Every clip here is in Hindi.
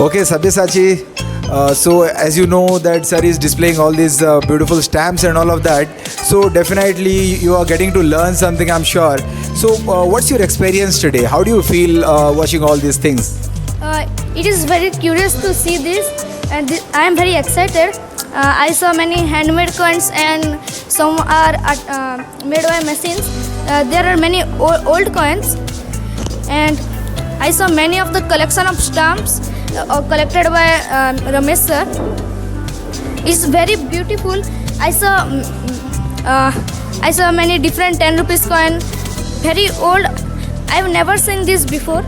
Okay, Sabyasachi. So as you know that sir is displaying all these beautiful stamps and all of that. So definitely you are getting to learn something, I'm sure. So what's your experience today? How do you feel watching all these things? It is very curious to see this, and I am very excited. I saw many handmade coins, and some are made by machines. There are many old coins, and I saw many of the collection of stamps collected by Ramesh sir. It's very beautiful. I saw many different 10 rupees coin, very old. I've never seen this before.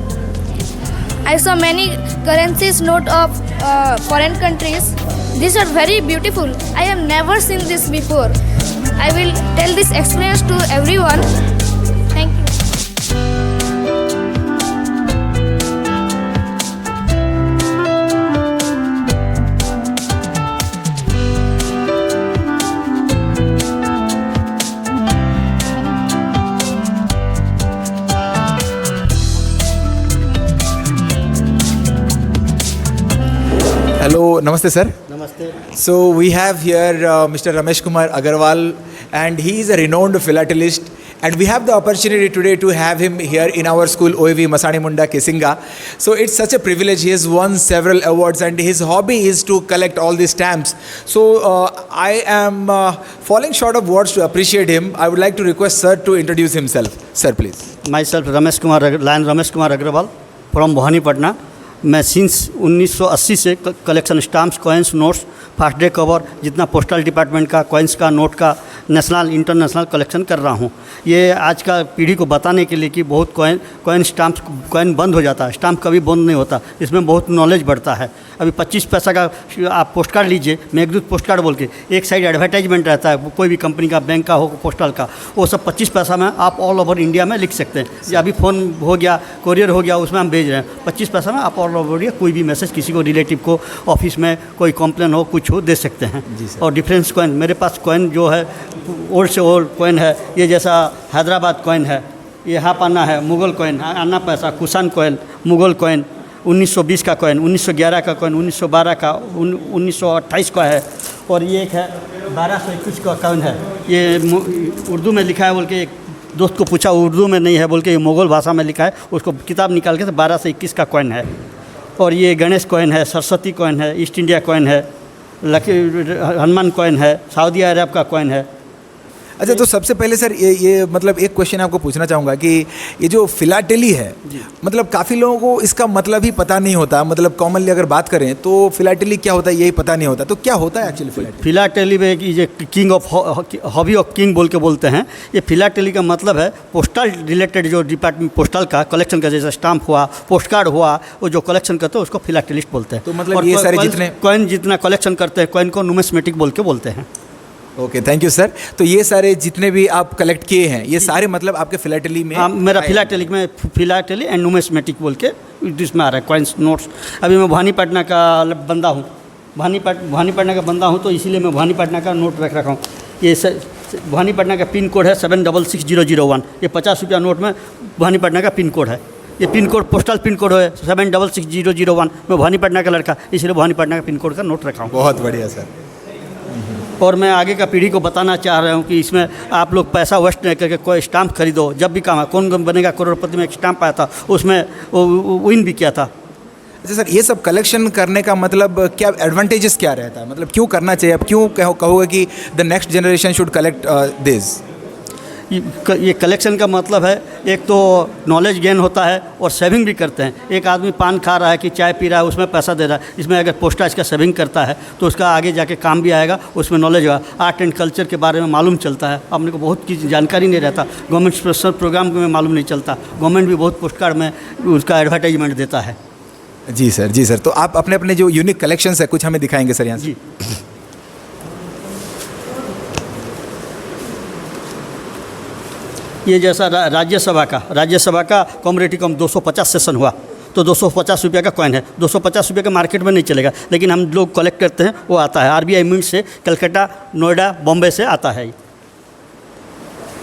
I saw many currencies note of foreign countries. These are very beautiful. I have never seen this before. I will tell this experience to everyone. Thank you. Hello, namaste sir. नमस्ते। So we have here Mr. Ramesh Kumar Agarwal, and he is a renowned philatelist, and we have the opportunity today to have him here in our school OAV Masani Munda Kesinga. So it's such a privilege. He has won several awards, and his hobby is to collect all these stamps. So I am falling short of words to appreciate him. I would like to request sir to introduce himself. Sir, please. Myself Ramesh Kumar Agrawal from Bhani Patna। मैं सिंस 1980 से collection stamps, coins, notes, fast day cover, जितना पोस्टल डिपार्टमेंट का, कॉइन्स का, नोट का, नेशनल इंटरनेशनल कलेक्शन कर रहा हूँ। ये आज का पीढ़ी को बताने के लिए कि बहुत कॉइन बंद हो जाता है, स्टाम्प कभी बंद नहीं होता, इसमें बहुत नॉलेज बढ़ता है। अभी 25 पैसा का आप पोस्ट कार्ड लीजिए, मेघदूत पोस्ट कार्ड बोल के, एक साइड एडवर्टाइजमेंट रहता है, कोई भी कंपनी का, बैंक का हो, पोस्टल का, वो सब 25 पैसा में आप ऑल ओवर इंडिया में लिख सकते हैं। या अभी फ़ोन हो गया, कोरियर हो गया, उसमें हम भेज रहे हैं, 25 पैसा में आप ऑल ओवर इंडिया कोई भी मैसेज किसी को, रिलेटिव को, ऑफिस में कोई कंप्लेन हो, कुछ हो, दे सकते हैं। और डिफरेंस कॉइन, मेरे पास कॉइन जो है ओल्ड से ओल्ड कॉइन है। ये जैसा हैदराबाद कॉइन है, ये हाफ आना है, मुग़ल कॉइन, आना पैसा, कुसान कॉइन, मुग़ल कॉइन, 1920 का कॉइन, 1911 का कॉइन, 1912 का, 1928 का है। और ये एक है 1221 का कॉइन है। ये उर्दू में लिखा है बोल के, एक दोस्त को पूछा उर्दू में नहीं है बोल के, ये मुग़ल भाषा में लिखा है, उसको किताब निकाल के तो 1221 का कॉइन है। और ये गणेश कॉइन है, सरस्वती कॉइन है, ईस्ट इंडिया कॉइन है, हनुमान कॉइन है, सऊदी अरब का कॉइन है। अच्छा, तो सबसे पहले सर ये मतलब एक क्वेश्चन आपको पूछना चाहूँगा कि ये जो फिलाटेली है, मतलब काफ़ी लोगों को इसका मतलब ही पता नहीं होता। मतलब कॉमनली अगर बात करें तो फिलाटेली क्या होता है यही पता नहीं होता। तो क्या होता है एक्चुअली फिलाटेली? फिलाटेली में ये king of hobby of king बोल के बोलते हैं। ये फिलाटेली का मतलब है पोस्टल रिलेटेड जो डिपार्टमेंट पोस्टल का कलेक्शन का, जैसे स्टाम्प हुआ, पोस्ट कार्ड हुआ, वो जो कलेक्शन करते हैं उसको फिलाटेलिस्ट बोलते हैं। तो मतलब ये सारे जितने कॉइन जितना कलेक्शन करते हैं, कॉइन को नुमिस्मेटिक बोल के बोलते हैं। Okay, thank you sir. तो ये सारे जितने भी आप कलेक्ट किए हैं, ये सारे मतलब आपके फिलाटेली में? हाँ, मेरा फिलाटेली में फिलाटेली एंड नुमिस्मेटिक बोल के इसमें आ रहा है, कॉइन्स, नोट्स। अभी मैं भवानीपटना का बंदा हूँ, भवानीपटना का बंदा हूँ, तो इसीलिए मैं भवानीपटना का नोट रख रखा हूँ। ये भवानीपटना का पिन कोड है 766001। ये 50 रुपया नोट में भवानीपटना का पिन कोड है। ये pin code postal pin code है 766001। मैं भवानीपटना का लड़का, इसलिए भवानीपटना का पिन कोड का नोट रखा हूँ। बहुत बढ़िया सर। और मैं आगे का पीढ़ी को बताना चाह रहा हूँ कि इसमें आप लोग पैसा वेस्ट नहीं करके कोई स्टाम्प खरीदो। जब भी काम है, कौन बनेगा करोड़पति में एक स्टाम्प आया था, उसमें वो विन भी किया था। अच्छा सर, ये सब कलेक्शन करने का मतलब क्या एडवांटेजेस क्या रहता है? मतलब क्यों करना चाहिए? अब क्यों कहोगे कि the next generation should collect this? ये कलेक्शन का मतलब है, एक तो नॉलेज गेन होता है और सेविंग भी करते हैं। एक आदमी पान खा रहा है कि चाय पी रहा है, उसमें पैसा दे रहा है, इसमें अगर पोस्टाज का सेविंग करता है तो उसका आगे जाके काम भी आएगा, उसमें नॉलेज होगा, आर्ट एंड कल्चर के बारे में मालूम चलता है। अपने को बहुत की जानकारी नहीं रहता, गवर्नमेंट स्पेशल प्रोग्राम में मालूम नहीं चलता, गवर्नमेंट भी बहुत पोस्ट कार्ड में उसका एडवर्टाइजमेंट देता है। जी सर, जी सर। तो आप अपने अपने जो यूनिक कलेक्शंस है कुछ हमें दिखाएंगे सर यहाँ से? जी। ये जैसा राज्यसभा का कॉमरेटिव कम 250 सेशन हुआ, तो 250 रुपये का कॉइन है। 250 रुपये का मार्केट में नहीं चलेगा, लेकिन हम लोग कलेक्ट करते हैं, वो आता है RBI मिंट से, कलकत्ता, नोएडा, बॉम्बे से आता है।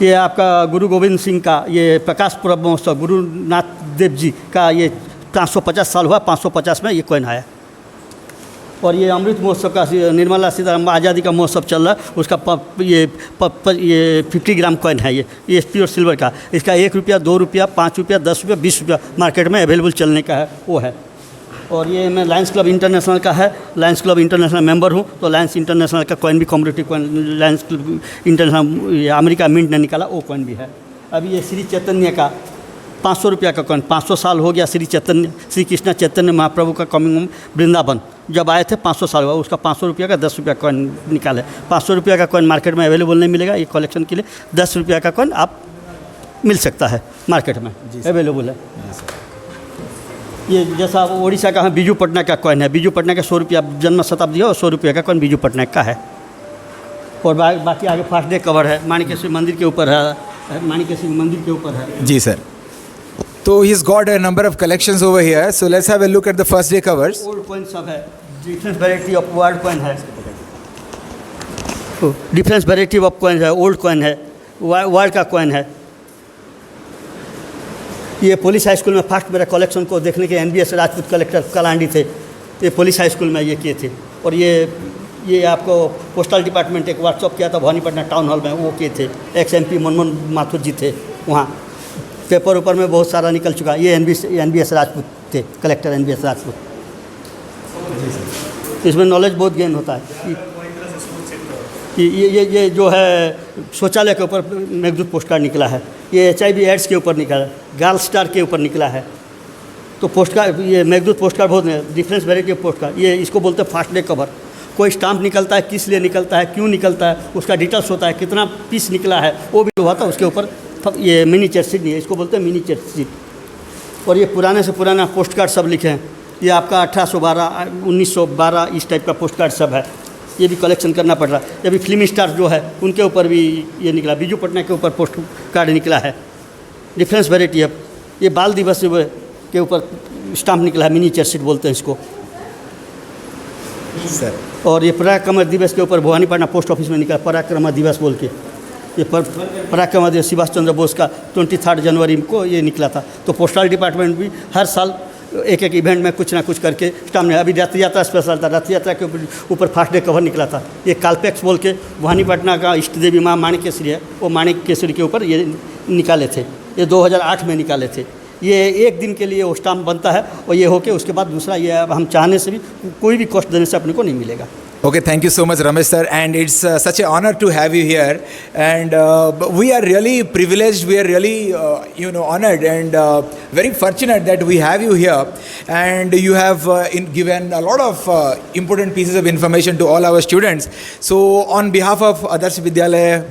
ये आपका गुरु गोविंद सिंह का ये प्रकाश पुरब महोत्सव, गुरु नानक देव जी का ये 550 साल हुआ, 550 में ये कॉइन आया। और ये अमृत महोत्सव का निर्मला सीतारामन आज़ादी का महोत्सव चल रहा है, उसका ये 50 ग्राम कॉइन है। ये प्योर सिल्वर का, इसका 1 रुपया, 2 रुपया, 5 रुपया, 10 रुपया, 20 रुपया मार्केट में अवेलेबल चलने का है, वो है। और ये मैं लायंस क्लब इंटरनेशनल का है, लायंस क्लब इंटरनेशनल मेंबर हूँ, तो लायंस इंटरनेशनल का कॉइन भी competitive coin, lions club international America mint ने निकाला, वो कॉइन भी है। अभी ये श्री चैतन्य का 500 रुपया का कॉइन, 500 साल हो गया श्री कृष्ण चैतन्य महाप्रभु का कमिंग वृंदावन जब आए थे, 500 साल हुआ, उसका 500 रुपया का 10 रुपया कॉइन निकाले। 500 रुपया का कॉइन मार्केट में अवेलेबल नहीं मिलेगा, ये कलेक्शन के लिए 10 रुपया का कॉइन आप मिल सकता है मार्केट में, अवेलेबल है। ये जैसा उड़ीसा का है, बीजू पटनायक का कॉइन है, बीजू पटनायक का 100 रुपया जन्म शताब्दी है, और 100 रुपया का कॉइन बीजू पटनायक का है। और बाकी आगे फास्ट डे कवर है, माणिकेश्वरी मंदिर के ऊपर है, माणिकेश्वरी मंदिर के ऊपर है। जी sir. So he's got a number of collections over here. So let's have a look at the first day covers. Old coin सब है, different variety of world coin है, डिफरेंट वेराइटी ऑफ कॉइन है, ओल्ड कॉइन है, वर्ल्ड का कॉइन है। ये पुलिस हाई स्कूल में फर्स्ट मेरा कलेक्शन को देखने के NBS राजपूत कलेक्टर कलांडी थे, ये पुलिस हाई स्कूल में ये किए थे। और ये आपको पोस्टल डिपार्टमेंट एक वर्कशॉप किया था भवानीपटना टाउन हॉल में, वो किए थे। XMP मनमोहन माथुर जी थे वहाँ, पेपर ऊपर में बहुत सारा निकल चुका। ये NBS राजपूत थे, कलेक्टर NBS राजपूत। इसमें नॉलेज बहुत गेन होता है कि ये जो है शौचालय के ऊपर मेघदूत पोस्ट कार्ड निकला है, ये HIV एड्स के ऊपर निकला है, गर्ल स्टार के ऊपर निकला है। तो पोस्ट कार्ड, ये मेघदूत पोस्ट कार्ड बहुत difference variety of post card, ये इसको बोलते हैं फास्ट डे कवर। कोई स्टाम्प निकलता है, किस लिए निकलता है, क्यों निकलता है, उसका डिटेल्स होता है, कितना पीस निकला है, वो भी हुआ था उसके ऊपर। ये मिनीचर शीट नहीं है, इसको बोलते हैं मिनीचर शीट। और ये पुराने से पुराना पोस्ट कार्ड सब लिखे हैं, ये आपका 1812, 1912 इस टाइप का पोस्ट कार्ड सब है, ये भी कलेक्शन करना पड़ रहा है। ये भी फिल्मी स्टार जो है उनके ऊपर भी ये निकला, बीजू पटनायक के ऊपर पोस्ट कार्ड निकला है, डिफरेंस वेराइटी है। ये बाल दिवस के ऊपर स्टाम्प निकला है, मिनीचर शीट बोलते हैं इसको सर। और ये पराक्रम दिवस के ऊपर भवानीपटना पोस्ट ऑफिस में निकला, पराक्रम दिवस बोल के। ये पराक्रम दिवस सुभाष चंद्र बोस का 23 जनवरी को ये निकला था। तो पोस्टल डिपार्टमेंट भी हर साल एक इवेंट में कुछ ना कुछ करके स्टाम्प ने, अभी रथ यात्रा स्पेशल था, रथ यात्रा के ऊपर फास्ट डे कवर निकला था। ये कालपेक्स बोल के भवानीपटना का इष्ट देवी माँ माणिकेश्वरी है, वो माणिकेश्वरी के ऊपर ये निकाले थे, ये 2008 में निकाले थे। ये एक दिन के लिए वो स्टाम्प बनता है, और ये होके उसके बाद दूसरा ये हम चाहने से भी कोई भी कॉस्ट देने से अपने को नहीं मिलेगा। Okay, thank you so much, Ramesh sir, and it's such an honor to have you here, and we are really privileged, we are really honored and very fortunate that we have you here, and you have given a lot of important pieces of information to all our students. So on behalf of Adarsh Vidyalaya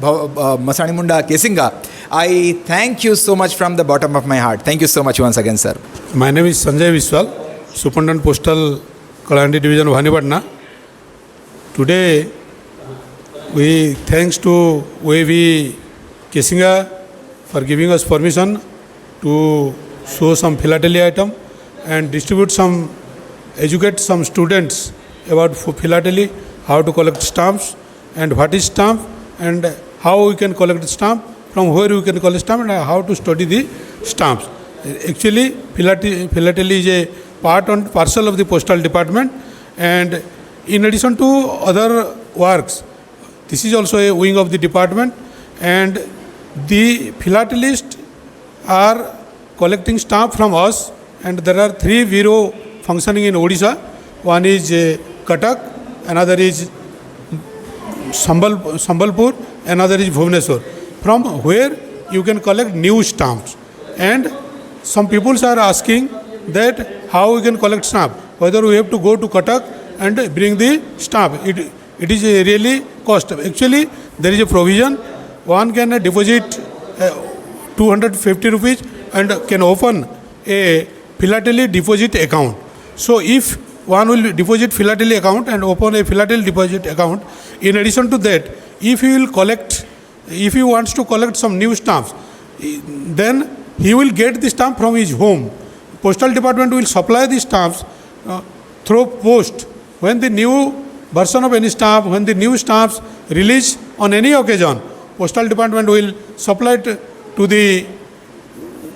Masani Munda Kesinga, I thank you so much from the bottom of my heart. Thank you so much once again, sir. My name is Sanjay Viswal, Superintendent Postal Kalandi Division, Bhawanipatna. Today, we thanks to OAV Kesinga for giving us permission to show some philately item and distribute educate some students about philately, how to collect stamps and what is stamp and how we can collect stamp, from where we can collect stamp and how to study the stamps. Actually, philately is a part and parcel of the postal department, and in addition to other works, this is also a wing of the department, and the philatelists are collecting stamp from us, and there are 3 bureaus functioning in Odisha. One is Cuttack, another is Sambalpur, another is Bhubaneswar, from where you can collect new stamps. And some people are asking that how we can collect stamp, whether we have to go to Cuttack and bring the stamp. It is really cost. Actually, there is a provision. One can deposit 250 rupees and can open a philately deposit account. So if one will deposit philately account and open a philately deposit account, in addition to that, if he wants to collect some new stamps, then he will get the stamp from his home. Postal department will supply the stamps through post. When the new version of any stamp, when the new stamps release on any occasion, postal department will supply it to the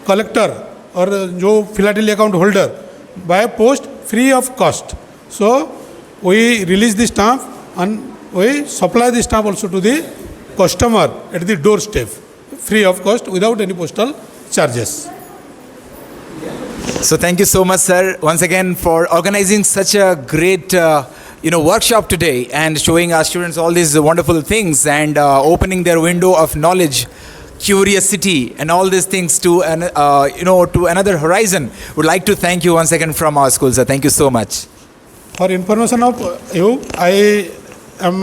collector or जो philately account holder by post free of cost. So we release the stamp and we supply the stamp also to the customer at the doorstep, free of cost, without any postal charges. So thank you so much, sir, once again for organizing such a great workshop today and showing our students all these wonderful things and opening their window of knowledge, curiosity, and all these things to to another horizon. Would like to thank you once again from our school, sir. Thank you so much. For information of you, I am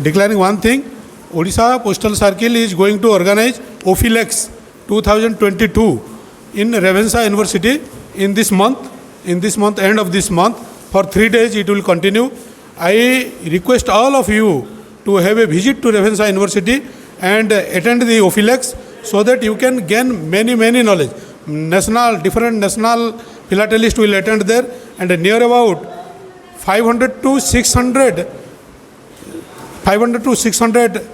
declaring one thing. Odisha Postal Circle is going to organize OPHILEX 2022 in Ravenshaw University in this month, end of this month. For 3 days it will continue. I request all of you to have a visit to Ravenshaw University and attend the OPHILEX so that you can gain many knowledge. Different national philatelists will attend there, and near about 500 to 600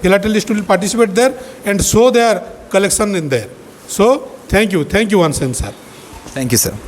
philatelists will participate there and show their collection in there. So thank you once again, sir. Thank you, sir.